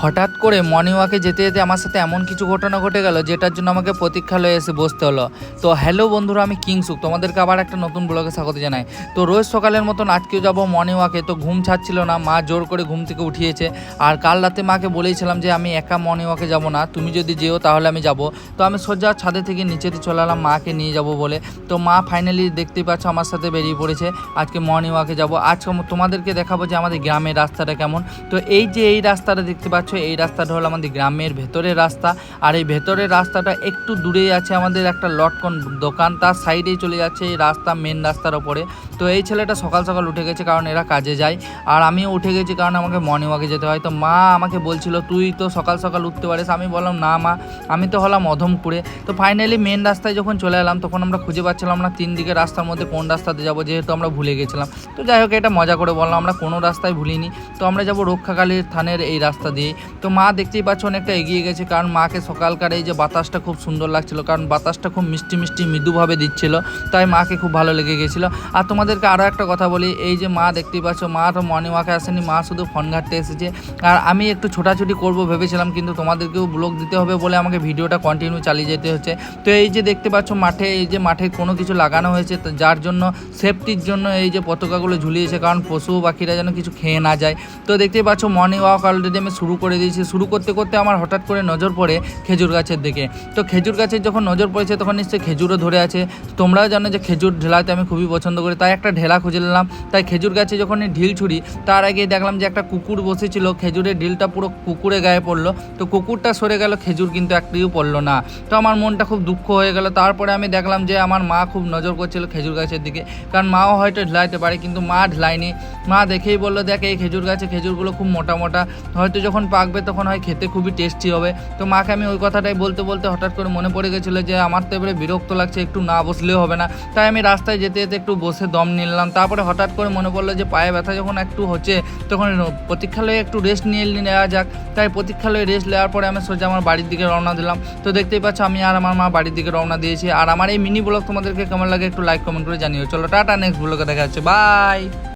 হঠাৎ করে মর্নিং ওয়াকে যেতে যেতে আমার সাথে এমন কিছু ঘটনা ঘটে গেল যেটার জন্য আমাকে প্রতীক্ষালয়ে এসে বসতে হলো। তো হ্যালো বন্ধুরা, আমি কিংসুক, তোমাদেরকে আবার একটা নতুন ব্লগে স্বাগত জানাই। তো রোজ সকালের মতন আজকেও যাবো মর্নিং ওয়াকে। তো ঘুম ছাড়ছিল না, মা জোর করে ঘুম থেকে উঠিয়েছে। আর কাল রাতে মাকে বলেছিলাম যে আমি একা মর্নিং ওয়াকে যাবো না, তুমি যদি যেও তাহলে আমি যাব। তো আমি সোজা ছাদে থেকে নিচেতে চলে এলাম মাকে নিয়ে যাব বলে। তো মা ফাইনালি দেখতেই পাচ্ছ আমার সাথে বেরিয়ে পড়েছে আজকে মর্নিং ওয়াকে যাবো। আজকে তোমাদেরকে দেখাবো যে আমাদের গ্রামের রাস্তাটা কেমন। তো এই যে এই রাস্তাটা দেখতে পাচ্ছ, এই রাস্তাটা হলো আমাদের গ্রামের ভেতরের রাস্তা। আর এই ভেতরের রাস্তাটা একটু দূরেই আছে আমাদের একটা লটকন দোকান, তার সাইডেই চলে যাচ্ছে এই রাস্তা মেন রাস্তার ওপরে। তো এই ছেলেটা সকাল সকাল উঠে গেছে কারণ এরা কাজে যায়, আর আমিও উঠে গেছি কারণ আমাকে মর্নিং ওয়াকে যেতে হয়। তো মা আমাকে বলছিল তুই তো সকাল সকাল উঠতে পারিস, আমি বললাম না মা, আমি তো হলাম অধমপুরে। তো ফাইনালি মেন রাস্তায় যখন চলে এলাম তখন আমরা খুঁজে পাচ্ছিলাম না তিন দিকে রাস্তার মধ্যে কোন রাস্তাতে যাবো, যেহেতু আমরা ভুলে গেছিলাম। তো যাই হোক, এটা মজা করে বললাম, আমরা কোনো রাস্তায় ভুলিনি। তো আমরা যাবো রক্ষাকালীর থানের এই রাস্তা দিয়ে। তো মা দেখতেই পাচ্ছ অনেকটা এগিয়ে গেছে, কারণ মাকে সকালকার এই যে বাতাসটা খুব সুন্দর লাগছিল, কারণ বাতাসটা খুব মিষ্টি মিষ্টি মৃদুভাবে দিচ্ছিল, তাই মাকে খুব ভালো লেগে গেছিলো। আর তোমাদেরকে আরও একটা কথা বলি, এই যে মা দেখতেই পাচ্ছ, মা তো মর্নিং ওয়াকে আসেনি, মা শুধু ফোন ঘাটতে এসেছে। আর আমি একটু ছোটাছুটি করবো ভেবেছিলাম, কিন্তু তোমাদেরকেও ব্লগ দিতে হবে বলে আমাকে ভিডিওটা কন্টিনিউ চালিয়ে যেতে হচ্ছে। তো এই যে দেখতে পাচ্ছ মাঠে, এই যে মাঠে কোনো কিছু লাগানো হয়েছে, যার জন্য সেফটির জন্য এই যে পতাকাগুলো ঝুলিয়েছে, কারণ পশু পাখিরা যেন কিছু খেয়ে না যায়। তো দেখতেই পাচ্ছ মর্নিং ওয়াক অলরেডি আমি শুরু করে দিয়েছি। শুরু করতে করতে আমার হঠাৎ করে নজর পড়ে খেজুর গাছের দিকে। তো খেজুর গাছের যখন নজর পড়েছে তখন নিশ্চয়ই খেজুরও ধরে আছে। তোমরাও জানো যে খেজুর ঢেলাতে আমি খুবই পছন্দ করি, তাই একটা ঢেলা খুঁজে নিলাম। তাই খেজুর গাছে যখন ঢিল ছুড়ি তার আগেই দেখলাম যে একটা কুকুর বসেছিল, খেজুরের ঢিলটা পুরো কুকুরে গায়ে পড়লো। তো কুকুরটা সরে গেল, খেজুর কিন্তু একটিও পড়লো না। তো আমার মনটা খুব দুঃখ হয়ে গেল। তারপরে আমি দেখলাম যে আমার মা খুব নজর করছিল খেজুর গাছের দিকে, কারণ মাও হয়তো ঢেলাইতে পারে, কিন্তু মা ঢেলায়নি। মা দেখেই বললো দেখ এই খেজুর গাছে খেজুরগুলো খুব মোটা মোটা, হয়তো যখন পাকবে তখন হয় খেতে খুবই টেস্টি হবে। তো মাকে আমি ওই কথাটাই বলতে বলতে হঠাৎ করে মনে পড়ে গেছিলো যে আমার তো এবারে বিরক্ত লাগছে, একটু না বসলেও হবে না। তাই আমি রাস্তায় যেতে যেতে একটু বসে দম নিলাম। তারপরে হঠাৎ করে মনে পড়লো যে পায়ে ব্যথা যখন একটু হচ্ছে তখন প্রতীক্ষালয়ে একটু রেস্ট নিয়ে নেওয়া যাক। তাই প্রতীক্ষালয়ে রেস্ট নেওয়ার পরে আমি সোজা আমার বাড়ির দিকে রওনা দিলাম। তো দেখতেই পাচ্ছ আমি আর আমার মা বাড়ির দিকে রওনা দিয়েছি। আর আমার এই মিনি ব্লগ তোমাদেরকে কেমন লাগে একটু লাইক কমেন্ট করে জানিও। চলো টাটা, নেক্সট ব্লগে দেখা যাচ্ছে, বাই।